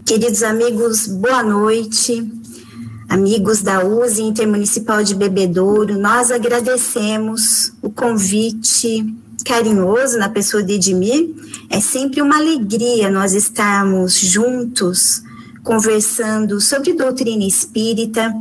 Queridos amigos, boa noite. Amigos da USE Intermunicipal de Bebedouro, nós agradecemos o convite carinhoso na pessoa de Edmir. É sempre uma alegria nós estarmos juntos, conversando sobre doutrina espírita,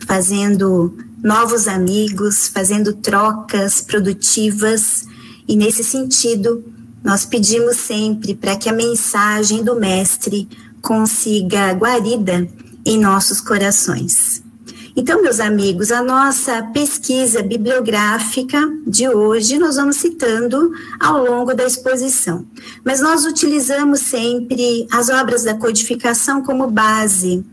fazendo novos amigos, fazendo trocas produtivas. E nesse sentido, nós pedimos sempre para que a mensagem do Mestre consiga guarida em nossos corações. Então, meus amigos, a nossa pesquisa bibliográfica de hoje nós vamos citando ao longo da exposição, mas nós utilizamos sempre as obras da codificação como base,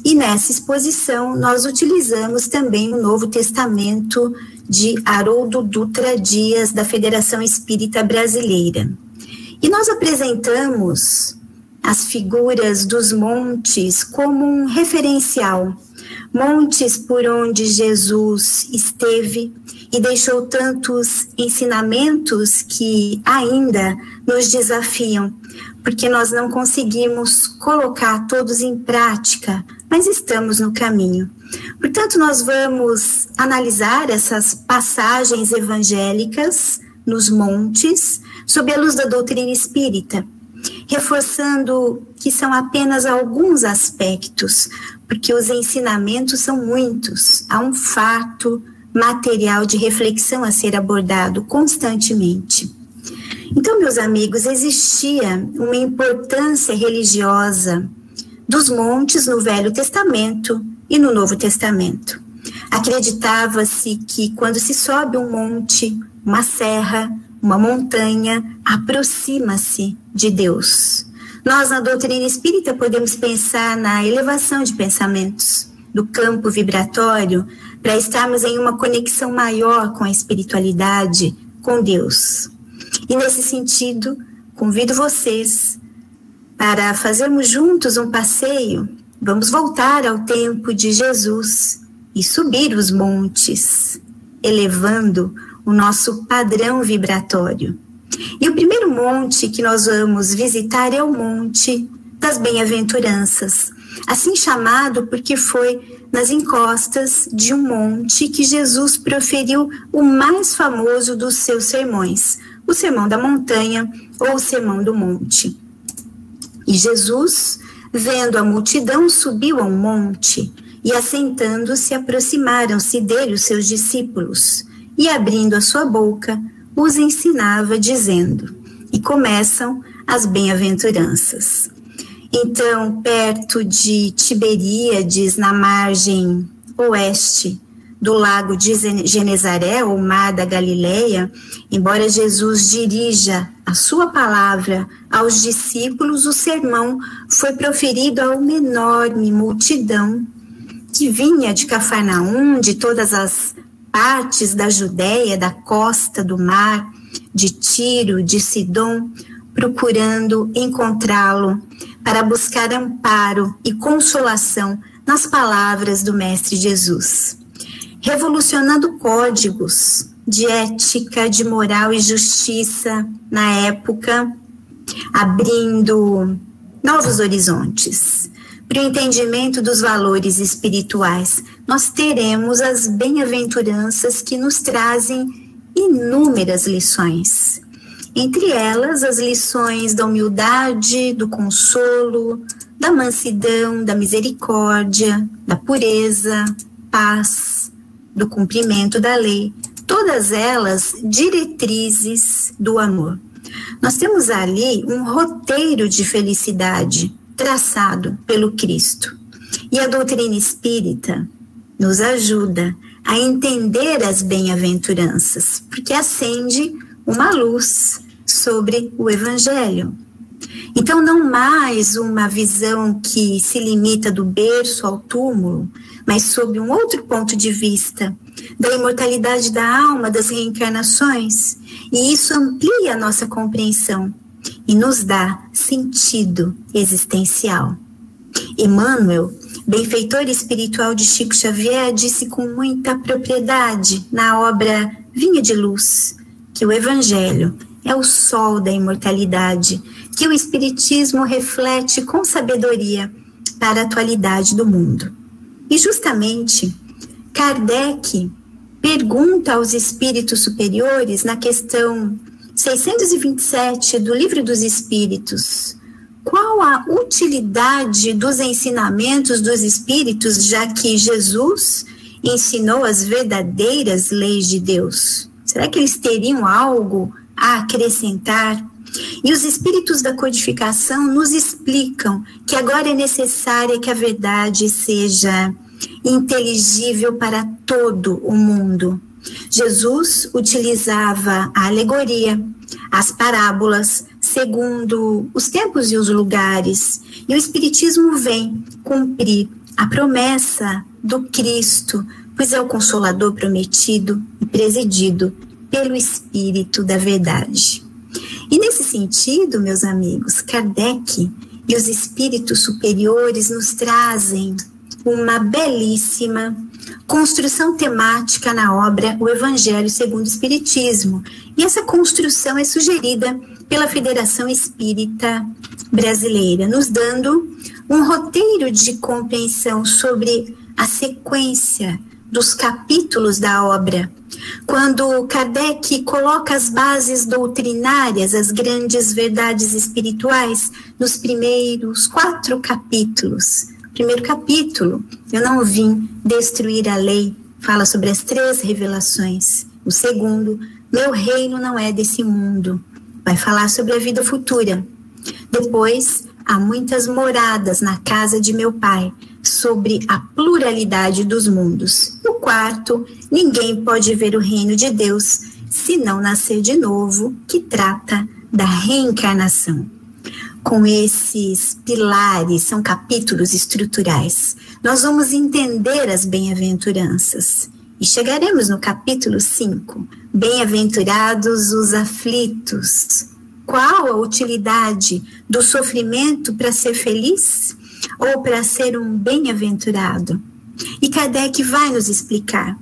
e nessa exposição nós utilizamos também o Novo Testamento de Haroldo Dutra Dias, da Federação Espírita Brasileira. E nós apresentamos as figuras dos montes como um referencial, montes por onde Jesus esteve e deixou tantos ensinamentos que ainda nos desafiam, porque nós não conseguimos colocar todos em prática, mas estamos no caminho. Portanto, nós vamos analisar essas passagens evangélicas nos montes, sob a luz da doutrina espírita, reforçando que são apenas alguns aspectos, porque os ensinamentos são muitos, há um fato material de reflexão a ser abordado constantemente. Então, meus amigos, existia uma importância religiosa dos montes no Velho Testamento e no Novo Testamento. Acreditava-se que quando se sobe um monte, uma serra, uma montanha, aproxima-se de Deus. Nós, na doutrina espírita, podemos pensar na elevação de pensamentos, do campo vibratório, para estarmos em uma conexão maior com a espiritualidade, com Deus. E nesse sentido, convido vocês para fazermos juntos um passeio. Vamos voltar ao tempo de Jesus e subir os montes, elevando o nosso padrão vibratório. E o primeiro monte que nós vamos visitar é o Monte das Bem-aventuranças, assim chamado porque foi nas encostas de um monte que Jesus proferiu o mais famoso dos seus sermões, o Sermão da Montanha ou o Sermão do Monte. E Jesus, vendo a multidão, subiu a um monte e, assentando-se, aproximaram-se dele os seus discípulos e, abrindo a sua boca, os ensinava, dizendo, e começam as bem-aventuranças. Então, perto de Tiberíades, na margem oeste do lago de Genezaré, ou Mar da Galileia, embora Jesus dirija a sua palavra aos discípulos, o sermão foi proferido a uma enorme multidão que vinha de Cafarnaum, de todas as partes da Judéia, da costa do mar, de Tiro, de Sidom, procurando encontrá-lo para buscar amparo e consolação nas palavras do Mestre Jesus, revolucionando códigos de ética, de moral e justiça na época, abrindo novos horizontes para o entendimento dos valores espirituais. Nós teremos as bem-aventuranças que nos trazem inúmeras lições. Entre elas, as lições da humildade, do consolo, da mansidão, da misericórdia, da pureza, paz, do cumprimento da lei, todas elas diretrizes do amor. Nós temos ali um roteiro de felicidade traçado pelo Cristo. E a doutrina espírita nos ajuda a entender as bem-aventuranças, porque acende uma luz sobre o Evangelho. Então, não mais uma visão que se limita do berço ao túmulo, mas sob um outro ponto de vista, da imortalidade da alma, das reencarnações, e isso amplia a nossa compreensão e nos dá sentido existencial. Emmanuel, benfeitor espiritual de Chico Xavier, disse com muita propriedade na obra Vinha de Luz, que o Evangelho é o sol da imortalidade, que o Espiritismo reflete com sabedoria para a atualidade do mundo. E justamente, Kardec pergunta aos espíritos superiores, na questão 627 do Livro dos Espíritos, qual a utilidade dos ensinamentos dos espíritos, já que Jesus ensinou as verdadeiras leis de Deus? Será que eles teriam algo a acrescentar? E os espíritos da codificação nos explicam que agora é necessária que a verdade seja inteligível para todo o mundo. Jesus utilizava a alegoria, as parábolas, segundo os tempos e os lugares, e o Espiritismo vem cumprir a promessa do Cristo, pois é o Consolador prometido e presidido pelo Espírito da Verdade. E nesse sentido, meus amigos, Kardec e os espíritos superiores nos trazem uma belíssima construção temática na obra O Evangelho segundo o Espiritismo. E essa construção é sugerida pela Federação Espírita Brasileira, nos dando um roteiro de compreensão sobre a sequência dos capítulos da obra. Quando Kardec coloca as bases doutrinárias, as grandes verdades espirituais, nos primeiros 4 capítulos. Primeiro capítulo, eu não vim destruir a lei, fala sobre as 3 revelações. O segundo, meu reino não é desse mundo, vai falar sobre a vida futura. Depois, há muitas moradas na casa de meu pai, sobre a pluralidade dos mundos. O quarto, ninguém pode ver o reino de Deus se não nascer de novo, que trata da reencarnação. Com esses pilares, são capítulos estruturais, nós vamos entender as bem-aventuranças. E chegaremos no capítulo 5, bem-aventurados os aflitos. Qual a utilidade do sofrimento para ser feliz ou para ser um bem-aventurado? E Kardec vai nos explicar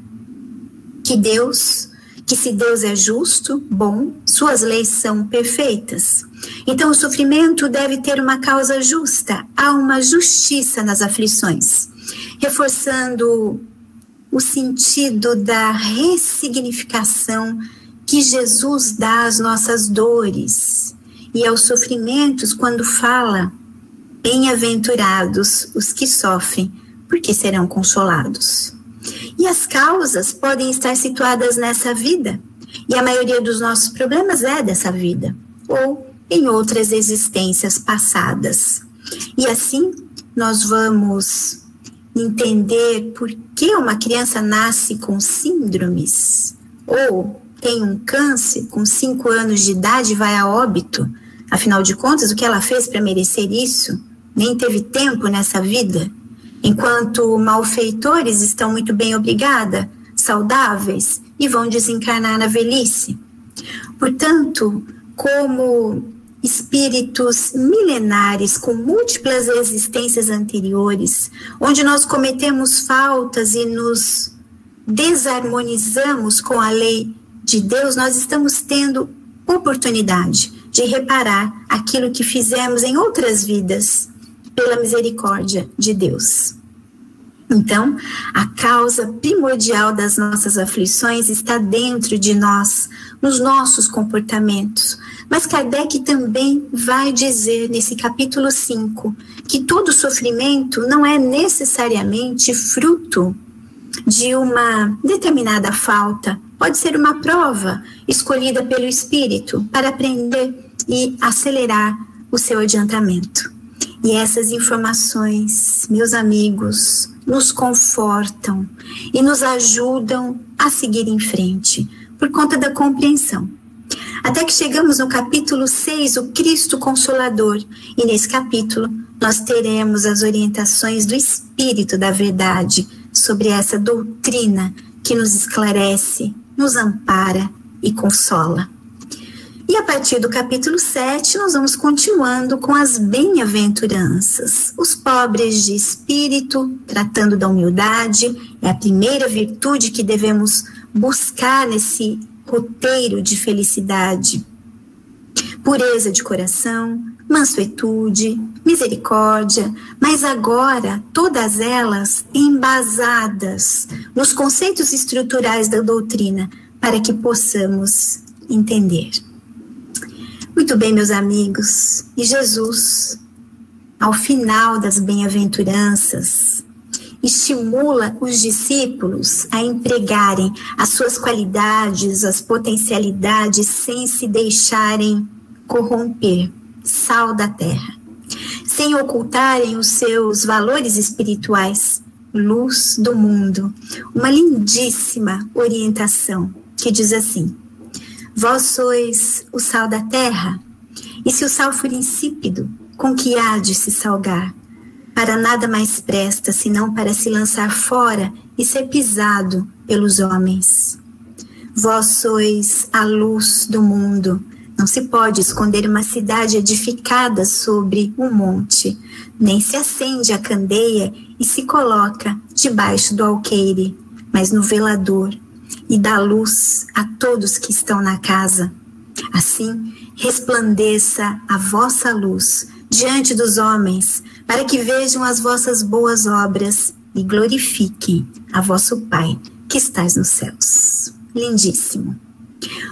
que se Deus é justo, bom, suas leis são perfeitas. Então o sofrimento deve ter uma causa justa, há uma justiça nas aflições, reforçando o sentido da ressignificação que Jesus dá às nossas dores e aos sofrimentos quando fala: bem-aventurados os que sofrem, porque serão consolados. E as causas podem estar situadas nessa vida, e a maioria dos nossos problemas é dessa vida, ou em outras existências passadas. E assim, nós vamos entender por que uma criança nasce com síndromes, ou tem um câncer com 5 anos de idade e vai a óbito. Afinal de contas, o que ela fez para merecer isso? Nem teve tempo nessa vida. Enquanto malfeitores estão muito bem, obrigada, saudáveis, e vão desencarnar na velhice. Portanto, como espíritos milenares com múltiplas existências anteriores, onde nós cometemos faltas e nos desarmonizamos com a lei de Deus, nós estamos tendo oportunidade de reparar aquilo que fizemos em outras vidas, pela misericórdia de Deus. Então, a causa primordial das nossas aflições está dentro de nós, nos nossos comportamentos. Mas Kardec também vai dizer nesse capítulo 5 que todo sofrimento não é necessariamente fruto de uma determinada falta. Pode ser uma prova escolhida pelo Espírito para aprender e acelerar o seu adiantamento. E essas informações, meus amigos, nos confortam e nos ajudam a seguir em frente, por conta da compreensão. Até que chegamos no capítulo 6, o Cristo Consolador, e nesse capítulo nós teremos as orientações do Espírito da Verdade sobre essa doutrina que nos esclarece, nos ampara e consola. E a partir do capítulo 7, nós vamos continuando com as bem-aventuranças. Os pobres de espírito, tratando da humildade, é a primeira virtude que devemos buscar nesse roteiro de felicidade. pureza de coração, mansuetude, misericórdia, mas agora todas elas embasadas nos conceitos estruturais da doutrina, para que possamos entender. Muito bem, meus amigos, e Jesus, ao final das bem-aventuranças, estimula os discípulos a empregarem as suas qualidades, as potencialidades, sem se deixarem corromper, sal da terra, sem ocultarem os seus valores espirituais, luz do mundo. Uma lindíssima orientação que diz assim: vós sois o sal da terra, e se o sal for insípido, com que há de se salgar? Para nada mais presta, senão para se lançar fora e ser pisado pelos homens. Vós sois a luz do mundo. Não se pode esconder uma cidade edificada sobre um monte, nem se acende a candeia e se coloca debaixo do alqueire, mas no velador, e dá luz a todos que estão na casa. Assim, resplandeça a vossa luz diante dos homens, para que vejam as vossas boas obras e glorifiquem a vosso Pai que estás nos céus. Lindíssimo.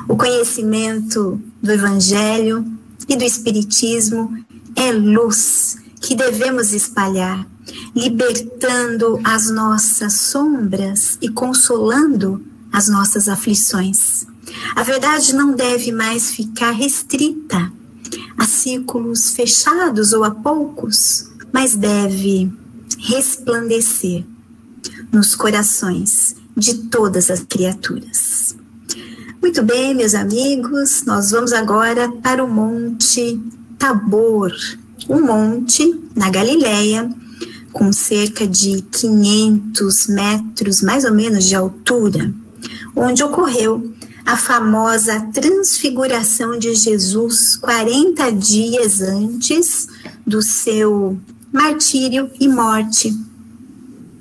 O conhecimento do Evangelho e do Espiritismo é luz que devemos espalhar, libertando as nossas sombras e consolando as nossas aflições. A verdade não deve mais ficar restrita a círculos fechados ou a poucos, mas deve resplandecer nos corações de todas as criaturas. Muito bem, meus amigos, nós vamos agora para o Monte Tabor, um monte na Galileia, com cerca de 500 metros, mais ou menos, de altura, onde ocorreu a famosa transfiguração de Jesus 40 dias antes do seu martírio e morte.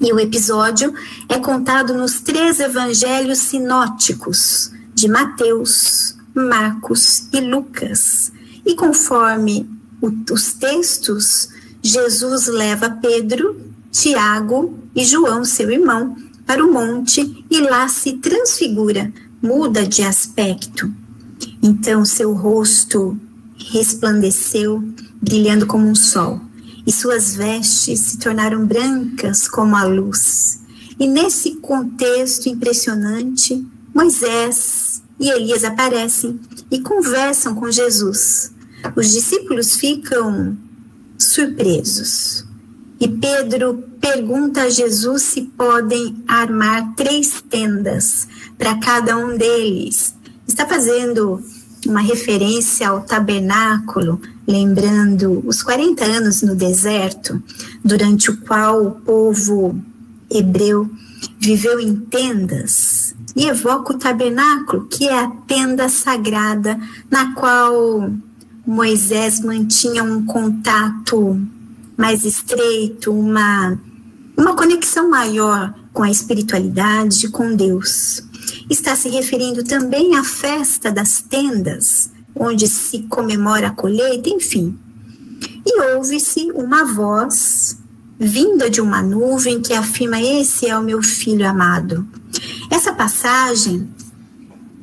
E o episódio é contado nos 3 evangelhos sinóticos de Mateus, Marcos e Lucas. E conforme os textos, Jesus leva Pedro, Tiago e João, seu irmão, para o monte e lá se transfigura, muda de aspecto. Então seu rosto resplandeceu, brilhando como um sol, e suas vestes se tornaram brancas como a luz. E nesse contexto impressionante, Moisés e Elias aparecem e conversam com Jesus. Os discípulos ficam surpresos. E Pedro pergunta a Jesus se podem armar 3 tendas para cada um deles. Está fazendo uma referência ao tabernáculo, lembrando os 40 anos no deserto, durante o qual o povo hebreu viveu em tendas, e evoca o tabernáculo, que é a tenda sagrada, na qual Moisés mantinha um contato mais estreito, uma conexão maior com a espiritualidade, com Deus. Está se referindo também à festa das tendas, onde se comemora a colheita, enfim. E ouve-se uma voz vinda de uma nuvem que afirma: esse é o meu filho amado. Essa passagem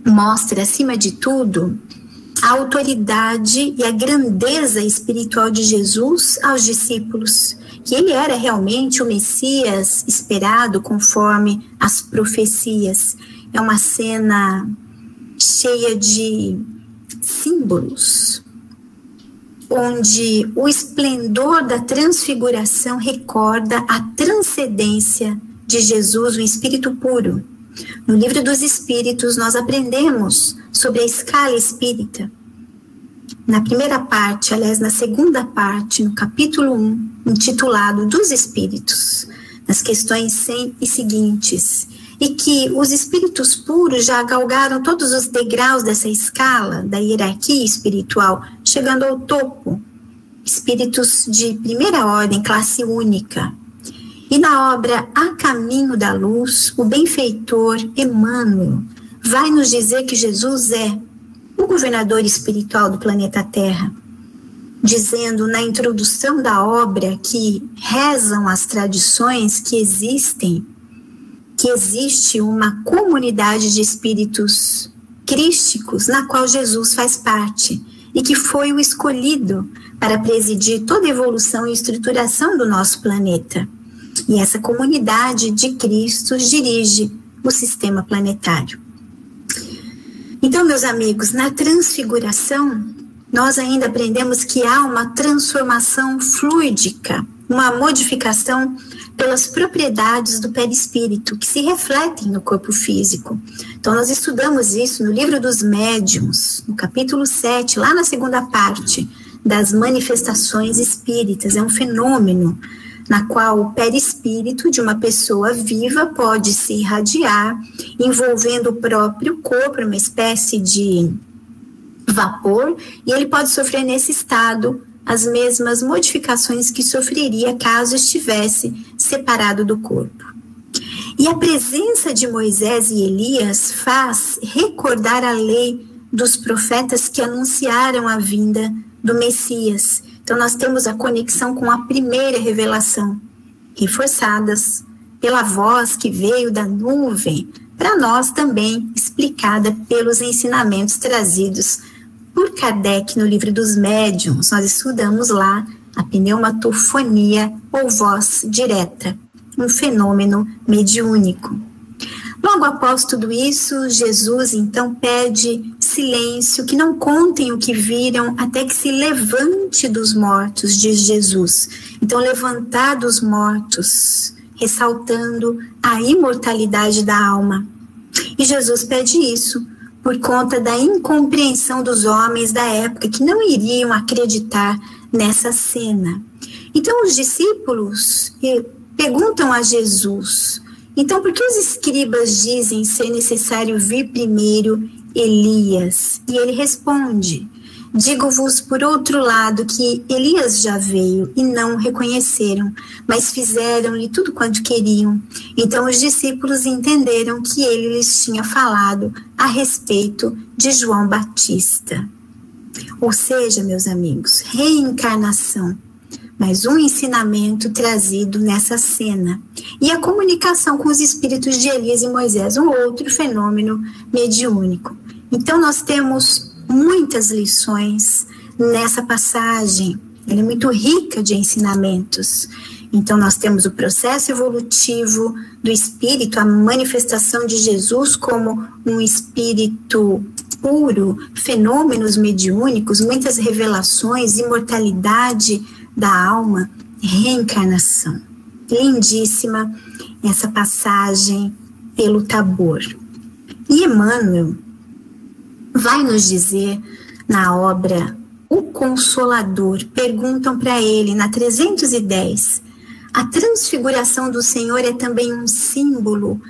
mostra, acima de tudo, a autoridade e a grandeza espiritual de Jesus aos discípulos, que ele era realmente o Messias esperado conforme as profecias. É uma cena cheia de símbolos, onde o esplendor da transfiguração recorda a transcendência de Jesus, o Espírito puro. No Livro dos Espíritos, nós aprendemos sobre a escala espírita. Na primeira parte, aliás, na segunda parte, no capítulo 1, intitulado Dos Espíritos, nas questões 100 e seguintes, e que os espíritos puros já galgaram todos os degraus dessa escala da hierarquia espiritual, chegando ao topo. Espíritos de primeira ordem, classe única. E na obra A Caminho da Luz, o benfeitor Emmanuel vai nos dizer que Jesus é o governador espiritual do planeta Terra, dizendo na introdução da obra que rezam as tradições que existe uma comunidade de espíritos crísticos na qual Jesus faz parte e que foi o escolhido para presidir toda a evolução e estruturação do nosso planeta. E essa comunidade de Cristos dirige o sistema planetário. Então, meus amigos, na transfiguração, nós ainda aprendemos que há uma transformação fluídica, uma modificação pelas propriedades do perispírito, que se refletem no corpo físico. Então, nós estudamos isso no livro dos médiuns, no capítulo 7, lá na segunda parte, das manifestações espíritas. É um fenômeno na qual o perispírito de uma pessoa viva pode se irradiar, envolvendo o próprio corpo, uma espécie de vapor, e ele pode sofrer nesse estado as mesmas modificações que sofreria caso estivesse separado do corpo. E a presença de Moisés e Elias faz recordar a lei dos profetas que anunciaram a vinda do Messias. Então nós temos a conexão com a primeira revelação, reforçadas pela voz que veio da nuvem, para nós também explicada pelos ensinamentos trazidos por Kardec no livro dos médiuns. Nós estudamos lá a pneumatofonia ou voz direta, um fenômeno mediúnico. Logo após tudo isso, Jesus então pede silêncio, que não contem o que viram até que se levante dos mortos, diz Jesus. Então, levantar dos mortos, ressaltando a imortalidade da alma. E Jesus pede isso por conta da incompreensão dos homens da época, que não iriam acreditar nessa cena. Então, os discípulos perguntam a Jesus: então, por que os escribas dizem ser necessário vir primeiro Elias? E ele responde: digo-vos por outro lado que Elias já veio e não reconheceram, mas fizeram-lhe tudo quanto queriam. Então os discípulos entenderam que ele lhes tinha falado a respeito de João Batista. Ou seja, meus amigos, reencarnação, mais um ensinamento trazido nessa cena. E a comunicação com os espíritos de Elias e Moisés, um outro fenômeno mediúnico. Então nós temos muitas lições nessa passagem, ela é muito rica de ensinamentos. Então nós temos o processo evolutivo do espírito, a manifestação de Jesus como um espírito puro, fenômenos mediúnicos, muitas revelações, imortalidade da alma, reencarnação. Lindíssima essa passagem pelo Tabor. E Emmanuel vai nos dizer na obra O Consolador, perguntam para ele na 310, a transfiguração do Senhor é também um símbolo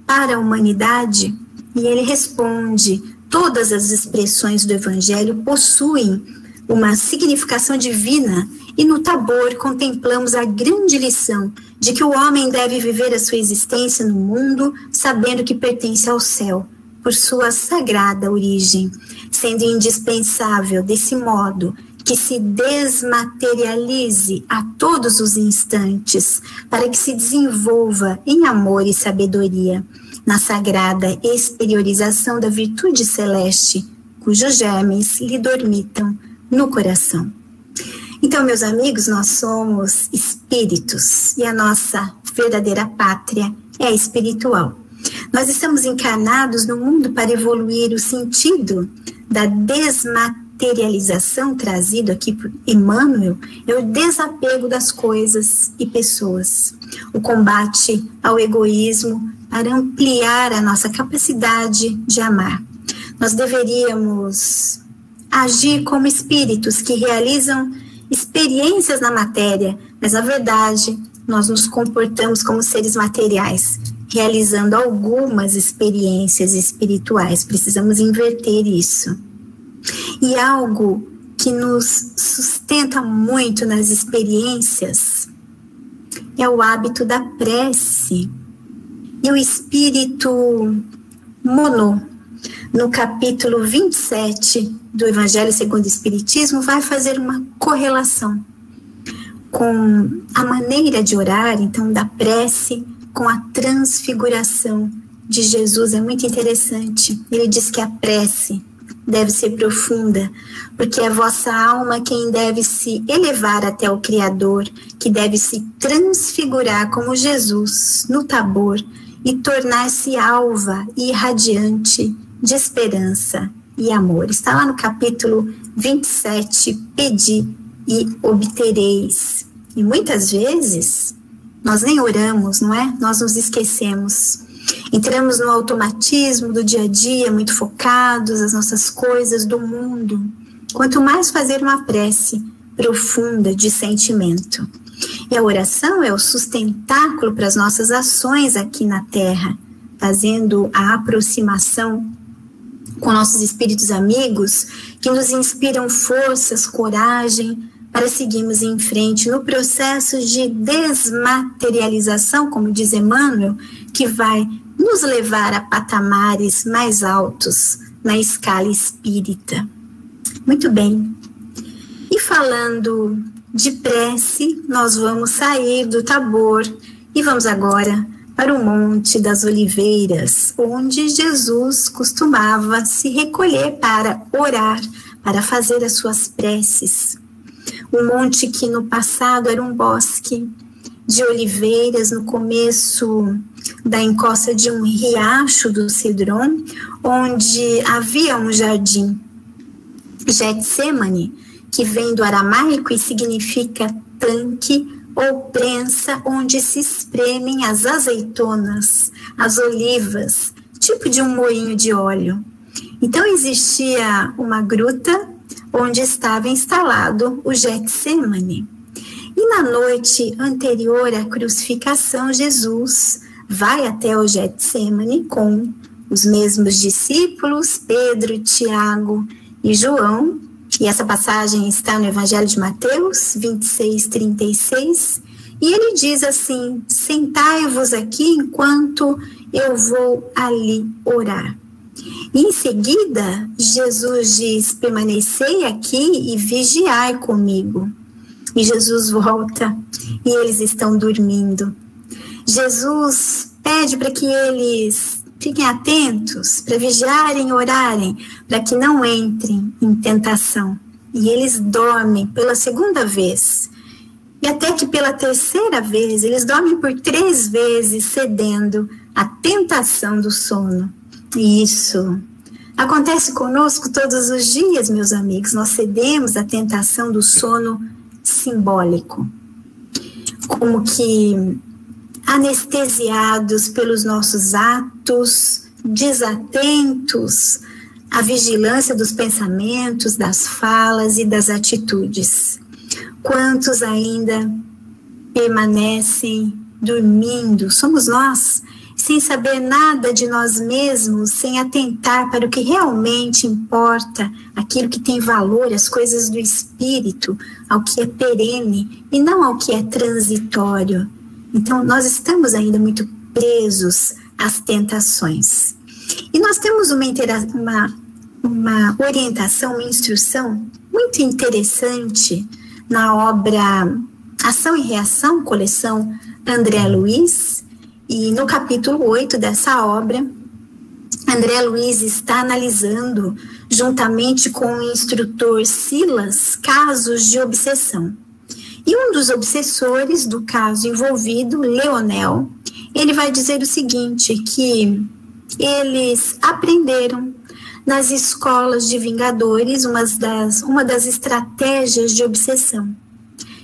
para a humanidade? E ele responde: todas as expressões do Evangelho possuem uma significação divina, e no Tabor contemplamos a grande lição de que o homem deve viver a sua existência no mundo sabendo que pertence ao céu, por sua sagrada origem, sendo indispensável, desse modo, que se desmaterialize a todos os instantes, para que se desenvolva em amor e sabedoria, na sagrada exteriorização da virtude celeste, cujos germes lhe dormitam no coração. Então, meus amigos, nós somos espíritos e a nossa verdadeira pátria é espiritual. Nós estamos encarnados no mundo para evoluir. O sentido da desmaterialização trazido aqui por Emmanuel é o desapego das coisas e pessoas, o combate ao egoísmo para ampliar a nossa capacidade de amar. Nós deveríamos agir como espíritos que realizam experiências na matéria, mas na verdade nós nos comportamos como seres materiais, realizando algumas experiências espirituais. Precisamos inverter isso. E algo que nos sustenta muito nas experiências é o hábito da prece. E o espírito Monod no capítulo 27 do Evangelho segundo o Espiritismo, vai fazer uma correlação com a maneira de orar, então, da prece, com a transfiguração de Jesus. É muito interessante. Ele diz que a prece deve ser profunda, porque é a vossa alma quem deve se elevar até o Criador, que deve se transfigurar como Jesus no Tabor e tornar-se alva e irradiante de esperança e amor. Está lá no capítulo 27, pedi e obtereis. E muitas vezes nós nem oramos, não é? Nós nos esquecemos. Entramos no automatismo do dia a dia, muito focados nas nossas coisas do mundo. Quanto mais fazer uma prece profunda de sentimento. E a oração é o sustentáculo para as nossas ações aqui na Terra, fazendo a aproximação com nossos espíritos amigos, que nos inspiram forças, coragem, para seguirmos em frente no processo de desmaterialização, como diz Emmanuel, que vai nos levar a patamares mais altos na escala espírita. Muito bem. E falando de prece, nós vamos sair do Tabor e vamos agora para o Monte das Oliveiras, onde Jesus costumava se recolher para orar, para fazer as suas preces. Um monte que no passado era um bosque de oliveiras, no começo da encosta de um riacho do Cedron, onde havia um jardim. Getsemane, que vem do aramaico e significa tanque ou prensa, onde se espremem as azeitonas, as olivas, tipo de um moinho de óleo. Então existia uma gruta onde estava instalado o Getsemane. E na noite anterior à crucificação, Jesus vai até o Getsemane com os mesmos discípulos, Pedro, Tiago e João. E essa passagem está no Evangelho de Mateus 26, 36. E ele diz assim: sentai-vos aqui enquanto eu vou ali orar. E em seguida, Jesus diz: permanecei aqui e vigiai comigo. E Jesus volta e eles estão dormindo. Jesus pede para que eles fiquem atentos, para vigiarem e orarem, para que não entrem em tentação. E eles dormem pela segunda vez. E até que pela terceira vez, eles dormem por 3 vezes, cedendo à tentação do sono. E isso acontece conosco todos os dias, meus amigos. Nós cedemos à tentação do sono simbólico, como que anestesiados pelos nossos atos, desatentos à vigilância dos pensamentos, das falas e das atitudes. Quantos ainda permanecem dormindo? Somos nós, sem saber nada de nós mesmos, sem atentar para o que realmente importa, aquilo que tem valor, as coisas do espírito, ao que é perene e não ao que é transitório. Então, nós estamos ainda muito presos às tentações. E nós temos uma orientação, uma instrução muito interessante na obra Ação e Reação, coleção André Luiz. E no capítulo 8 dessa obra, André Luiz está analisando, juntamente com o instrutor Silas, casos de obsessão. E um dos obsessores do caso envolvido, Leonel, ele vai dizer o seguinte, que eles aprenderam nas escolas de vingadores uma das estratégias de obsessão,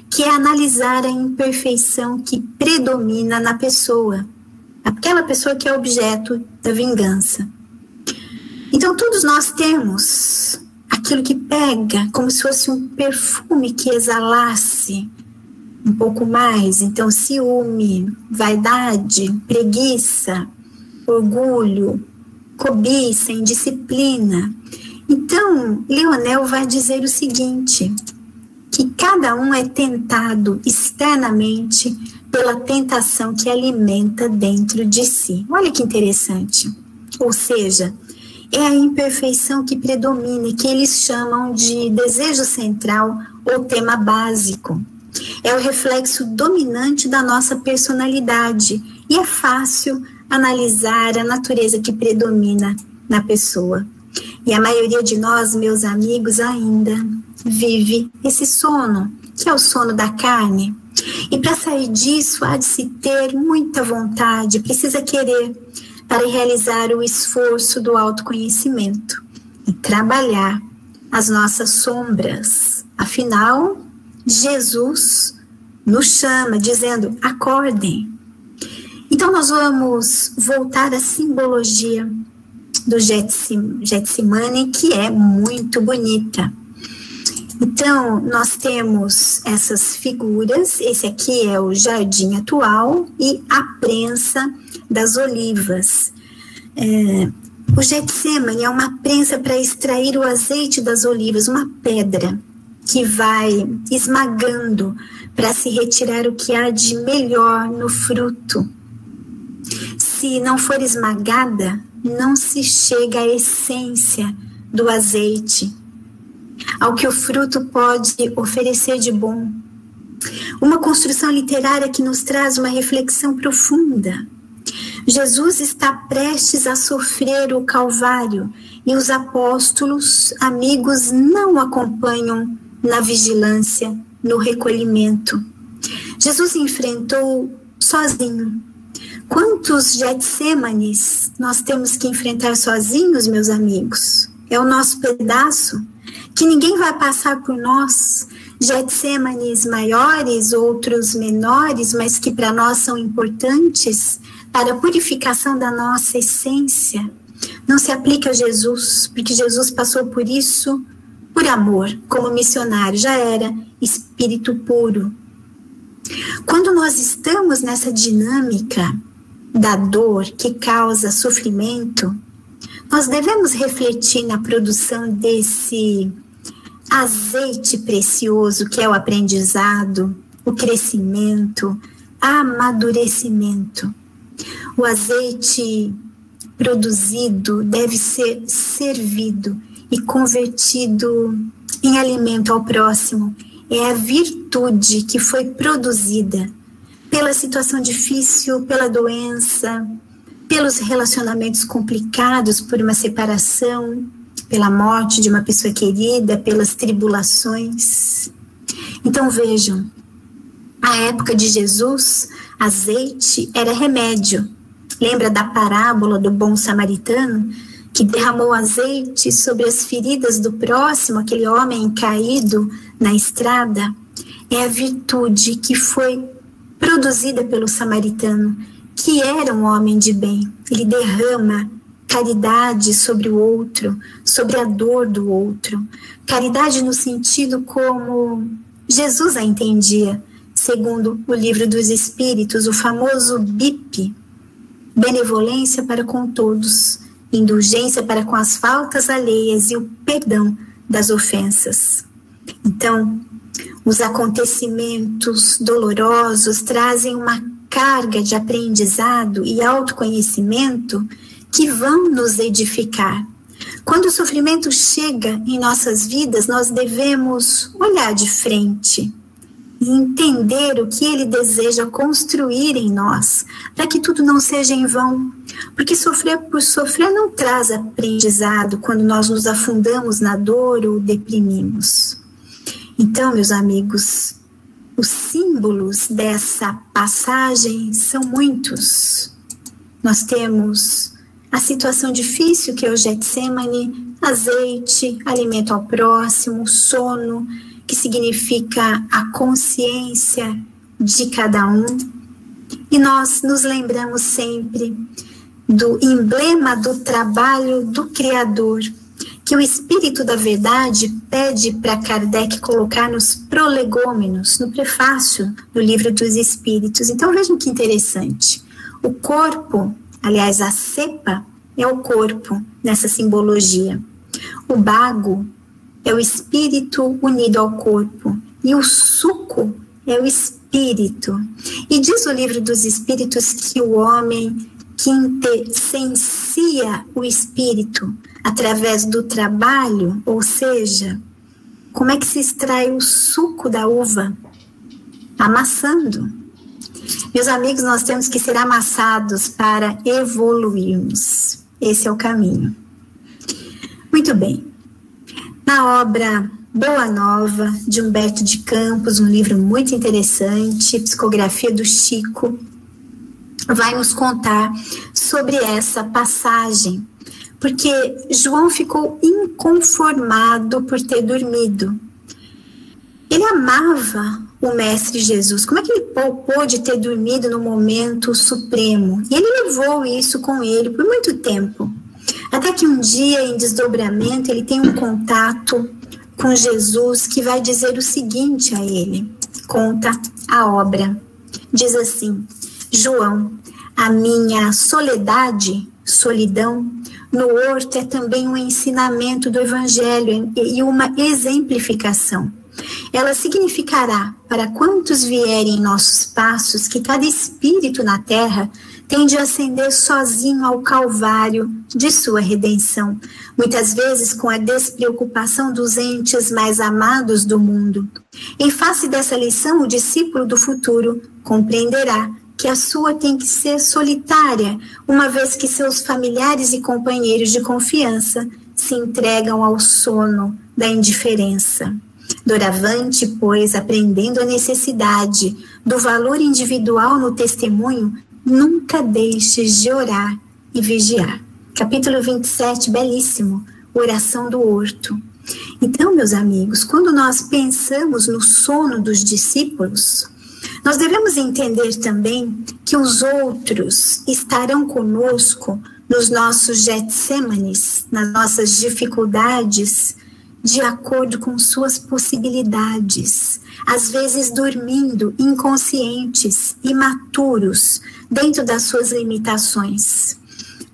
que é analisar a imperfeição que predomina na pessoa, aquela pessoa que é objeto da vingança. Então, todos nós temos aquilo que pega como se fosse um perfume que exalasse um pouco mais. Então, ciúme, vaidade, preguiça, orgulho, cobiça, indisciplina. Então, Leonel vai dizer o seguinte, que cada um é tentado externamente pela tentação que alimenta dentro de si. Olha que interessante. Ou seja, é a imperfeição que predomina, que eles chamam de desejo central ou tema básico. É o reflexo dominante da nossa personalidade e é fácil analisar a natureza que predomina na pessoa. E a maioria de nós, meus amigos, ainda vive esse sono, que é o sono da carne. E para sair disso, há de se ter muita vontade, precisa querer, para realizar o esforço do autoconhecimento e trabalhar as nossas sombras. Afinal, Jesus nos chama, dizendo, acordem. Então, nós vamos voltar à simbologia do Getsemane, que é muito bonita. Então, nós temos essas figuras, esse aqui é o jardim atual e a prensa das olivas. O Getsemane é uma prensa para extrair o azeite das olivas, uma pedra que vai esmagando para se retirar o que há de melhor no fruto. Se não for esmagada, não se chega à essência do azeite, ao que o fruto pode oferecer de bom. Uma construção literária que nos traz uma reflexão profunda. Jesus está prestes a sofrer o Calvário e os apóstolos, amigos, não o acompanham na vigilância, no recolhimento. Jesus enfrentou sozinho. Quantos Getsêmanes nós temos que enfrentar sozinhos, meus amigos? É o nosso pedaço, que ninguém vai passar por nós. Getsêmanes maiores, outros menores, mas que para nós são importantes para a purificação da nossa essência. Não se aplica a Jesus, porque Jesus passou por isso por amor, como missionário, já era espírito puro. Quando nós estamos nessa dinâmica da dor que causa sofrimento, nós devemos refletir na produção desse azeite precioso que é o aprendizado, o crescimento, amadurecimento. O azeite produzido deve ser servido e convertido em alimento ao próximo. É a virtude que foi produzida pela situação difícil, pela doença, pelos relacionamentos complicados, por uma separação, pela morte de uma pessoa querida, pelas tribulações. Então vejam, a época de Jesus, azeite era remédio. Lembra da parábola do bom samaritano, que derramou azeite sobre as feridas do próximo, aquele homem caído na estrada? É a virtude que foi produzida pelo samaritano, que era um homem de bem. Ele derrama caridade sobre o outro, sobre a dor do outro. Caridade no sentido como Jesus a entendia, segundo o Livro dos Espíritos, o famoso BIP, benevolência para com todos, indulgência para com as faltas alheias e o perdão das ofensas. Então, os acontecimentos dolorosos trazem uma carga de aprendizado e autoconhecimento que vão nos edificar. Quando o sofrimento chega em nossas vidas, nós devemos olhar de frente e entender o que ele deseja construir em nós, para que tudo não seja em vão. Porque sofrer por sofrer não traz aprendizado quando nós nos afundamos na dor ou deprimimos. Então, meus amigos, os símbolos dessa passagem são muitos. Nós temos a situação difícil que é o Getsemane, azeite, alimento ao próximo, sono, que significa a consciência de cada um. E nós nos lembramos sempre do emblema do trabalho do Criador, que o Espírito da Verdade pede para Kardec colocar nos prolegômenos, no prefácio do Livro dos Espíritos. Então vejam que interessante. O corpo, aliás, a cepa é o corpo nessa simbologia. O bago é o espírito unido ao corpo e o suco é o espírito. E diz o Livro dos Espíritos que o homem quintessencialmente sacia o espírito através do trabalho, ou seja, como é que se extrai o suco da uva? Amassando. Meus amigos, nós temos que ser amassados para evoluirmos. Esse é o caminho. Muito bem. Na obra Boa Nova, de Humberto de Campos, um livro muito interessante, Psicografia do Chico, vai nos contar sobre essa passagem, porque João ficou inconformado por ter dormido. Ele amava o Mestre Jesus. Como é que ele pôde ter dormido no momento supremo? E ele levou isso com ele por muito tempo. Até que um dia, em desdobramento, ele tem um contato com Jesus que vai dizer o seguinte a ele. Conta a obra. Diz assim: João, a minha solidão, no horto é também um ensinamento do Evangelho e uma exemplificação. Ela significará para quantos vierem em nossos passos que cada espírito na terra tem de ascender sozinho ao Calvário de sua redenção, muitas vezes com a despreocupação dos entes mais amados do mundo. Em face dessa lição, o discípulo do futuro compreenderá que a sua tem que ser solitária, uma vez que seus familiares e companheiros de confiança se entregam ao sono da indiferença. Doravante, pois, aprendendo a necessidade do valor individual no testemunho, nunca deixes de orar e vigiar. Capítulo 27, belíssimo, oração do horto. Então, meus amigos, quando nós pensamos no sono dos discípulos, nós devemos entender também que os outros estarão conosco nos nossos Getsêmanes, nas nossas dificuldades, de acordo com suas possibilidades, às vezes dormindo, inconscientes, imaturos, dentro das suas limitações.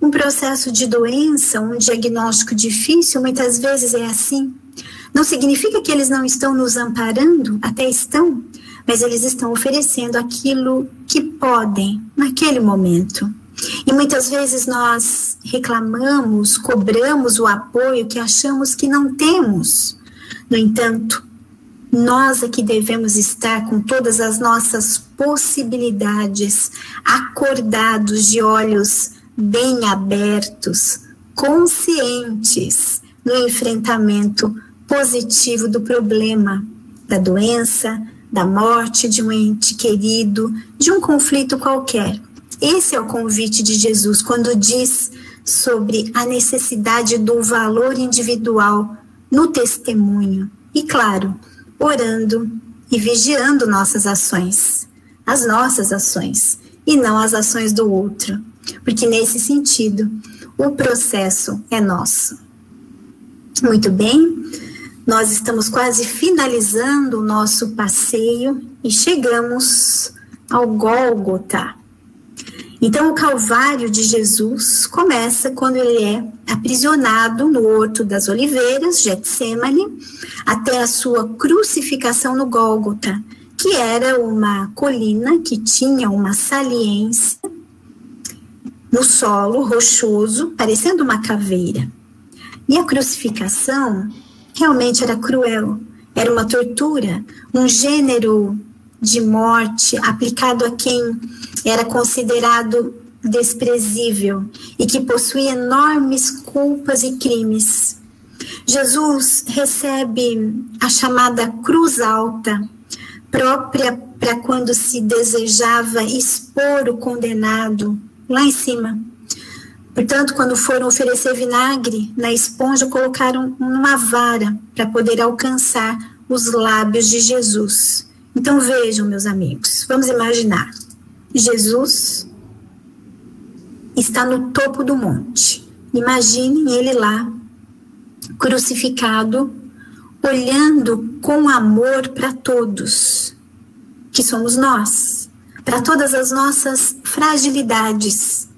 Um processo de doença, um diagnóstico difícil, muitas vezes é assim. Não significa que eles não estão nos amparando, até estão, mas eles estão oferecendo aquilo que podem naquele momento. E muitas vezes nós reclamamos, cobramos o apoio que achamos que não temos. No entanto, nós é que devemos estar com todas as nossas possibilidades, acordados, de olhos bem abertos, conscientes no enfrentamento positivo do problema, da doença, da morte de um ente querido, de um conflito qualquer. Esse é o convite de Jesus quando diz sobre a necessidade do valor individual no testemunho. E claro, orando e vigiando nossas ações, as nossas ações, e não as ações do outro. Porque nesse sentido, o processo é nosso. Muito bem, nós estamos quase finalizando o nosso passeio e chegamos ao Gólgota. Então, o Calvário de Jesus começa quando ele é aprisionado no Horto das Oliveiras, Getsêmani, até a sua crucificação no Gólgota, que era uma colina que tinha uma saliência no solo rochoso, parecendo uma caveira. E a crucificação realmente era cruel, era uma tortura, um gênero de morte aplicado a quem era considerado desprezível e que possuía enormes culpas e crimes. Jesus recebe a chamada cruz alta, própria para quando se desejava expor o condenado lá em cima. Portanto, quando foram oferecer vinagre na esponja, colocaram uma vara para poder alcançar os lábios de Jesus. Então vejam, meus amigos, vamos imaginar, Jesus está no topo do monte. Imaginem ele lá, crucificado, olhando com amor para todos, que somos nós, para todas as nossas fragilidades.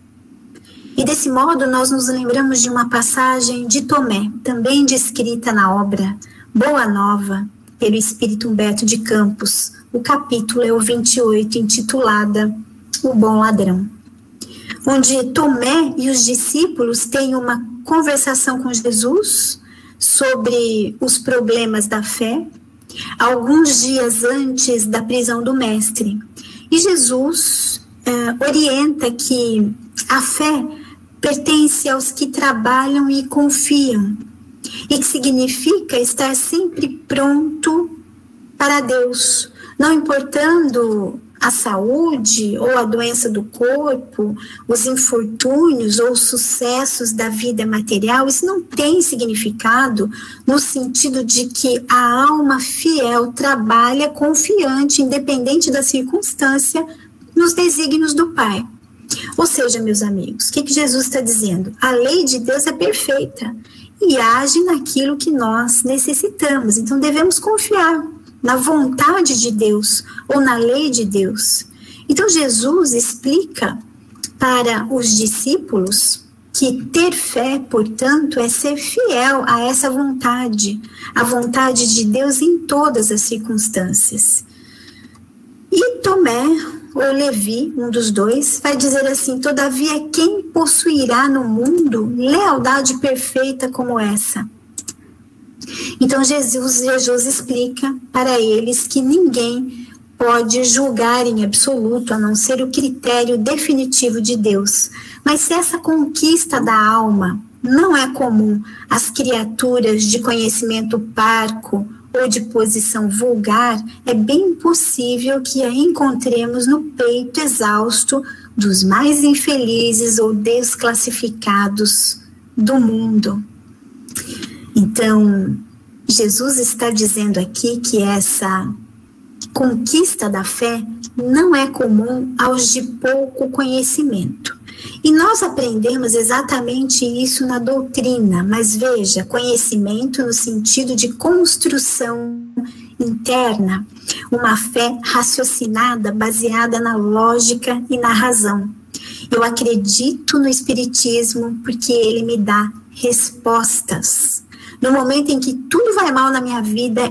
E desse modo nós nos lembramos de uma passagem de Tomé, também descrita na obra Boa Nova, pelo Espírito Humberto de Campos. O capítulo é o 28, intitulada O Bom Ladrão. onde Tomé e os discípulos têm uma conversação com Jesus sobre os problemas da fé, alguns dias antes da prisão do mestre. E Jesus orienta que a fé pertence aos que trabalham e confiam, e que significa estar sempre pronto para Deus, não importando a saúde ou a doença do corpo, os infortúnios ou os sucessos da vida material. Isso não tem significado no sentido de que a alma fiel trabalha confiante, independente da circunstância, nos desígnios do Pai. Ou seja, meus amigos, o que Jesus está dizendo? A lei de Deus é perfeita e age naquilo que nós necessitamos. Então devemos confiar na vontade de Deus ou na lei de Deus. Então Jesus explica para os discípulos que ter fé, portanto, é ser fiel a essa vontade, a vontade de Deus em todas as circunstâncias. E Tomé, ou Levi, um dos dois, vai dizer assim: todavia quem possuirá no mundo lealdade perfeita como essa? Então Jesus explica para eles que ninguém pode julgar em absoluto, a não ser o critério definitivo de Deus. Mas se essa conquista da alma não é comum às criaturas de conhecimento parco ou de posição vulgar, é bem possível que a encontremos no peito exausto dos mais infelizes ou desclassificados do mundo. Então, Jesus está dizendo aqui que essa conquista da fé não é comum aos de pouco conhecimento. E nós aprendemos exatamente isso na doutrina, mas veja, conhecimento no sentido de construção interna, uma fé raciocinada, baseada na lógica e na razão. Eu acredito no Espiritismo porque ele me dá respostas. No momento em que tudo vai mal na minha vida,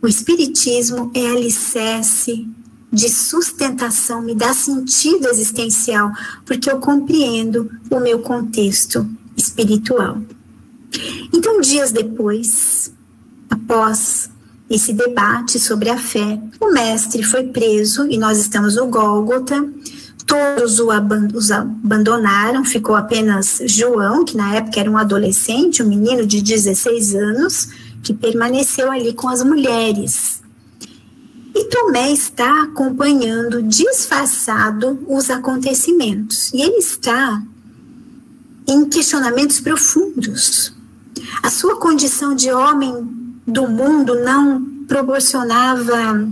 o Espiritismo é alicerce de sustentação, me dá sentido existencial, porque eu compreendo o meu contexto espiritual. Então, dias depois, após esse debate sobre a fé, o mestre foi preso e nós estamos no Gólgota. Todos os abandonaram, ficou apenas João, que na época era um adolescente, um menino de 16 anos, que permaneceu ali com as mulheres. E Tomé está acompanhando disfarçado os acontecimentos. E ele está em questionamentos profundos. A sua condição de homem do mundo não proporcionava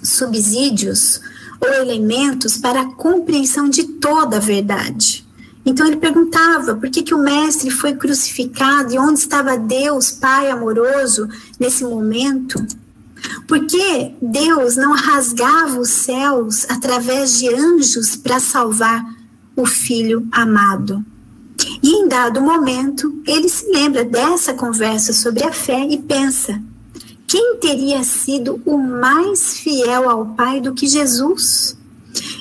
subsídios ou elementos para a compreensão de toda a verdade. Então ele perguntava por que o mestre foi crucificado e onde estava Deus, Pai amoroso, nesse momento? Por que Deus não rasgava os céus através de anjos para salvar o Filho amado? E em dado momento, ele se lembra dessa conversa sobre a fé e pensa: quem teria sido o mais fiel ao Pai do que Jesus?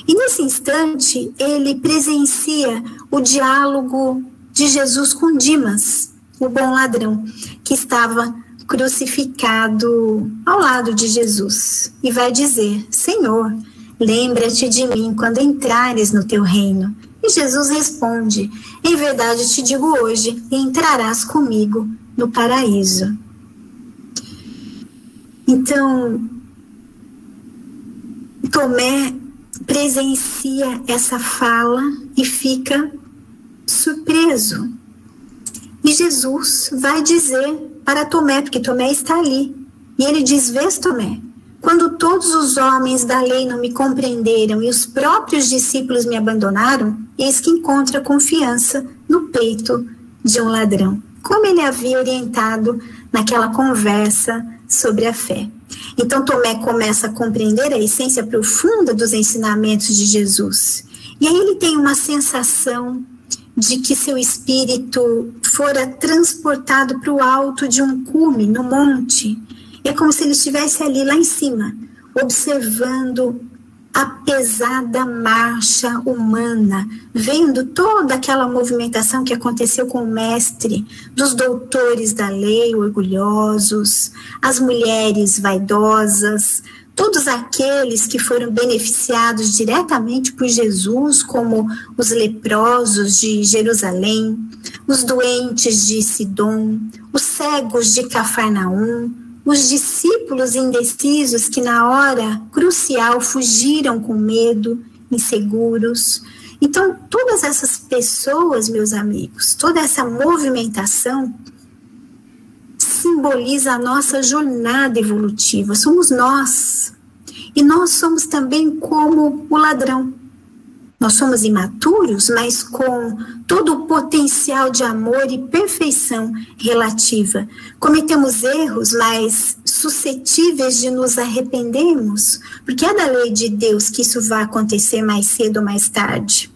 E nesse instante, ele presencia o diálogo de Jesus com Dimas, o bom ladrão, que estava crucificado ao lado de Jesus. E vai dizer: Senhor, lembra-te de mim quando entrares no teu reino. E Jesus responde: em verdade te digo hoje, entrarás comigo no paraíso. Então, Tomé presencia essa fala e fica surpreso. E Jesus vai dizer para Tomé, porque Tomé está ali, e ele diz: vês, Tomé, quando todos os homens da lei não me compreenderam e os próprios discípulos me abandonaram, eis que encontra confiança no peito de um ladrão, como ele havia orientado naquela conversa sobre a fé. Então Tomé começa a compreender a essência profunda dos ensinamentos de Jesus. E aí ele tem uma sensação de que seu espírito fora transportado para o alto de um cume, no monte. É como se ele estivesse ali lá em cima, observando a pesada marcha humana, vendo toda aquela movimentação que aconteceu com o mestre, dos doutores da lei orgulhosos, as mulheres vaidosas, todos aqueles que foram beneficiados diretamente por Jesus, como os leprosos de Jerusalém, os doentes de Sidom, os cegos de Cafarnaum, os discípulos indecisos que na hora crucial fugiram com medo, inseguros. Então, todas essas pessoas, meus amigos, toda essa movimentação simboliza a nossa jornada evolutiva. Somos nós. E nós somos também como o ladrão. Nós somos imaturos, mas com todo o potencial de amor e perfeição relativa. Cometemos erros, mas suscetíveis de nos arrependermos, porque é da lei de Deus que isso vai acontecer mais cedo ou mais tarde.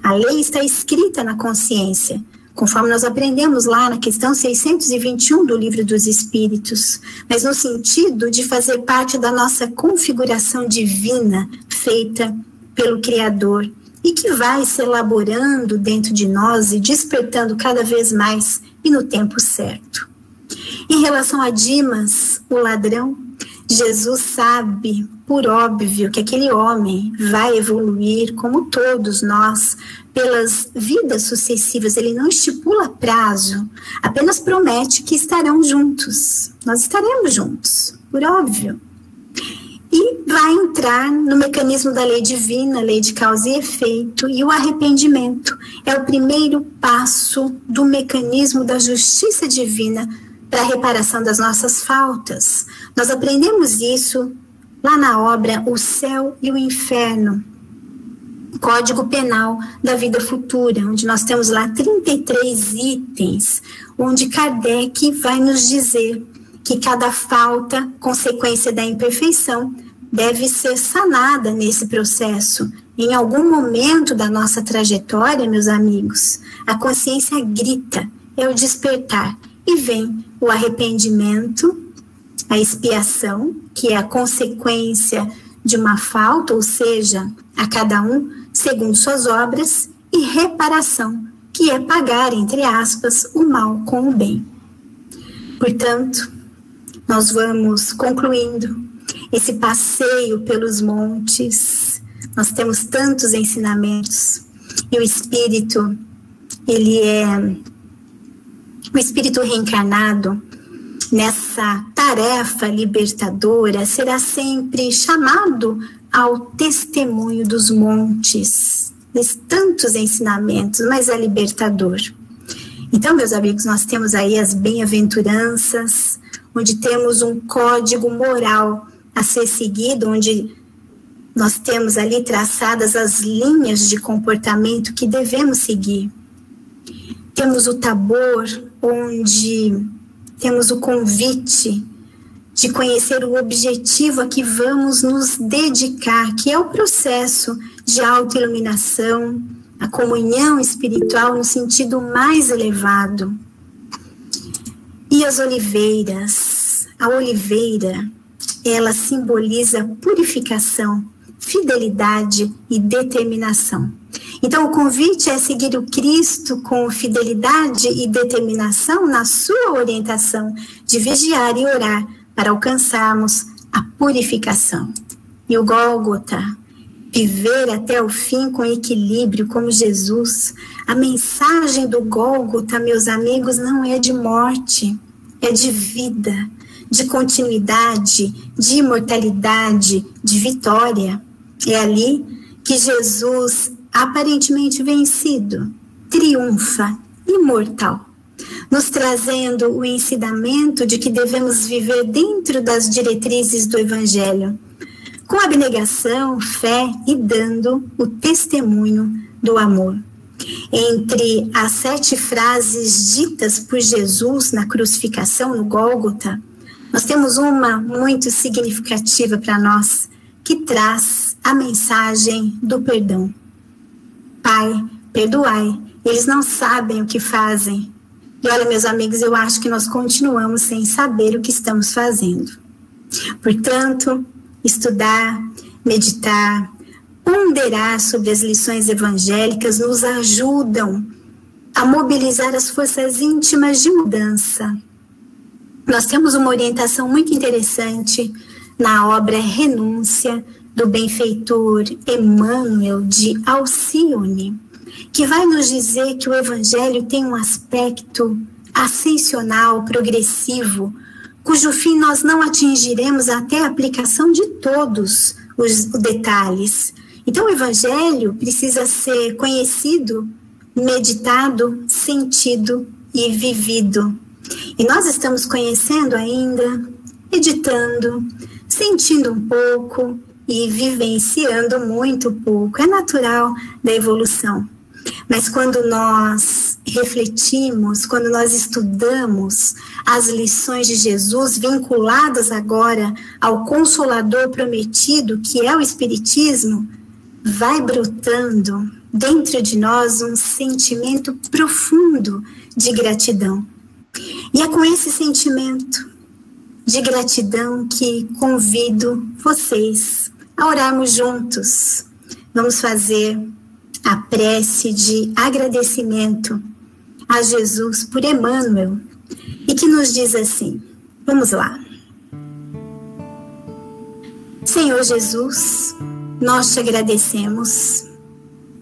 A lei está escrita na consciência, conforme nós aprendemos lá na questão 621 do Livro dos Espíritos, mas no sentido de fazer parte da nossa configuração divina, feita pelo Criador, e que vai se elaborando dentro de nós e despertando cada vez mais e no tempo certo. Em relação a Dimas, o ladrão, Jesus sabe, por óbvio, que aquele homem vai evoluir, como todos nós, pelas vidas sucessivas. Ele não estipula prazo, apenas promete que estarão juntos. Nós estaremos juntos, por óbvio. E vai entrar no mecanismo da lei divina, lei de causa e efeito, e o arrependimento é o primeiro passo do mecanismo da justiça divina para a reparação das nossas faltas. Nós aprendemos isso lá na obra O Céu e o Inferno, Código Penal da Vida Futura, onde nós temos lá 33 itens, onde Kardec vai nos dizer que cada falta, consequência da imperfeição, deve ser sanada nesse processo. Em algum momento da nossa trajetória, meus amigos, a consciência grita, é o despertar, e vem o arrependimento, a expiação, que é a consequência de uma falta, ou seja, a cada um segundo suas obras, e reparação, que é pagar, entre aspas, o mal com o bem. Portanto, nós vamos concluindo esse passeio pelos montes. Nós temos tantos ensinamentos, e o Espírito, ele é o Espírito reencarnado. Nessa tarefa libertadora, será sempre chamado ao testemunho dos montes, de tantos ensinamentos, mas é libertador. Então, meus amigos, nós temos aí as bem-aventuranças, onde temos um código moral a ser seguido, onde nós temos ali traçadas as linhas de comportamento que devemos seguir. Temos o Tabor, onde temos o convite de conhecer o objetivo a que vamos nos dedicar, que é o processo de autoiluminação, a comunhão espiritual no sentido mais elevado. E as oliveiras, a oliveira, ela simboliza purificação, fidelidade e determinação. Então, o convite é seguir o Cristo com fidelidade e determinação na sua orientação de vigiar e orar para alcançarmos a purificação. E o Gólgota, viver até o fim com equilíbrio como Jesus. A mensagem do Gólgota, meus amigos, não é de morte, é de vida, de continuidade, de imortalidade, de vitória. É ali que Jesus, aparentemente vencido, triunfa, imortal, nos trazendo o ensinamento de que devemos viver dentro das diretrizes do Evangelho, com abnegação, fé e dando o testemunho do amor. Entre as 7 frases ditas por Jesus na crucificação, no Gólgota, nós temos uma muito significativa para nós, que traz a mensagem do perdão. Pai, perdoai, eles não sabem o que fazem. E olha, meus amigos, eu acho que nós continuamos sem saber o que estamos fazendo. Portanto, estudar, meditar, ponderar sobre as lições evangélicas nos ajudam a mobilizar as forças íntimas de mudança. Nós temos uma orientação muito interessante na obra Renúncia, do benfeitor Emmanuel de Alcione, que vai nos dizer que o Evangelho tem um aspecto ascensional, progressivo, cujo fim nós não atingiremos até a aplicação de todos os detalhes. Então, o Evangelho precisa ser conhecido, meditado, sentido e vivido. E nós estamos conhecendo ainda, meditando, sentindo um pouco e vivenciando muito pouco. É natural da evolução. Mas quando nós refletimos, quando nós estudamos as lições de Jesus vinculadas agora ao Consolador prometido, que é o Espiritismo, vai brotando dentro de nós um sentimento profundo de gratidão. E é com esse sentimento de gratidão que convido vocês a orarmos juntos. Vamos fazer a prece de agradecimento a Jesus por Emmanuel, e que nos diz assim, vamos lá. Senhor Jesus, nós te agradecemos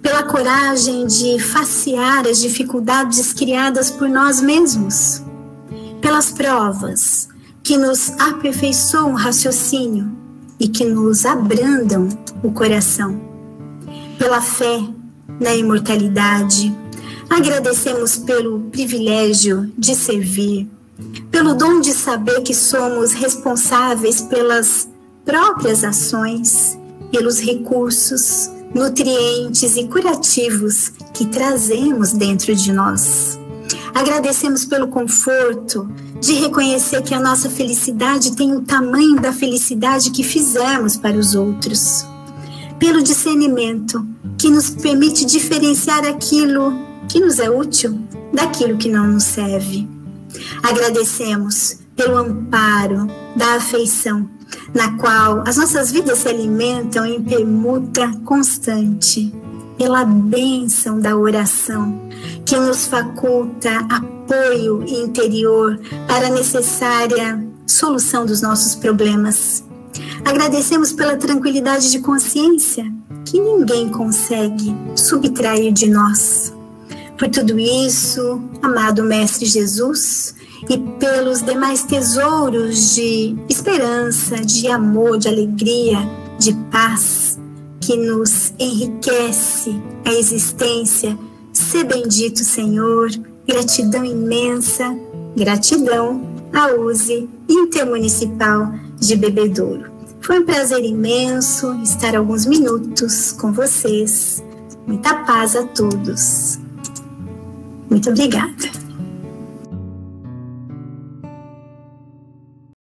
pela coragem de facear as dificuldades criadas por nós mesmos, pelas provas que nos aperfeiçoam o raciocínio e que nos abrandam o coração, pela fé na imortalidade. Agradecemos pelo privilégio de servir, pelo dom de saber que somos responsáveis pelas próprias ações, pelos recursos, nutrientes e curativos que trazemos dentro de nós. Agradecemos pelo conforto de reconhecer que a nossa felicidade tem o tamanho da felicidade que fizemos para os outros, pelo discernimento que nos permite diferenciar aquilo que nos é útil daquilo que não nos serve. Agradecemos pelo amparo da afeição, na qual as nossas vidas se alimentam em permuta constante, pela bênção da oração, que nos faculta apoio interior para a necessária solução dos nossos problemas. Agradecemos pela tranquilidade de consciência, que ninguém consegue subtrair de nós. Por tudo isso, amado Mestre Jesus, e pelos demais tesouros de esperança, de amor, de alegria, de paz, que nos enriquece a existência, ser bendito, Senhor. Gratidão imensa, gratidão à USE Intermunicipal de Bebedouro. Foi um prazer imenso estar alguns minutos com vocês. Muita paz a todos. Muito obrigada.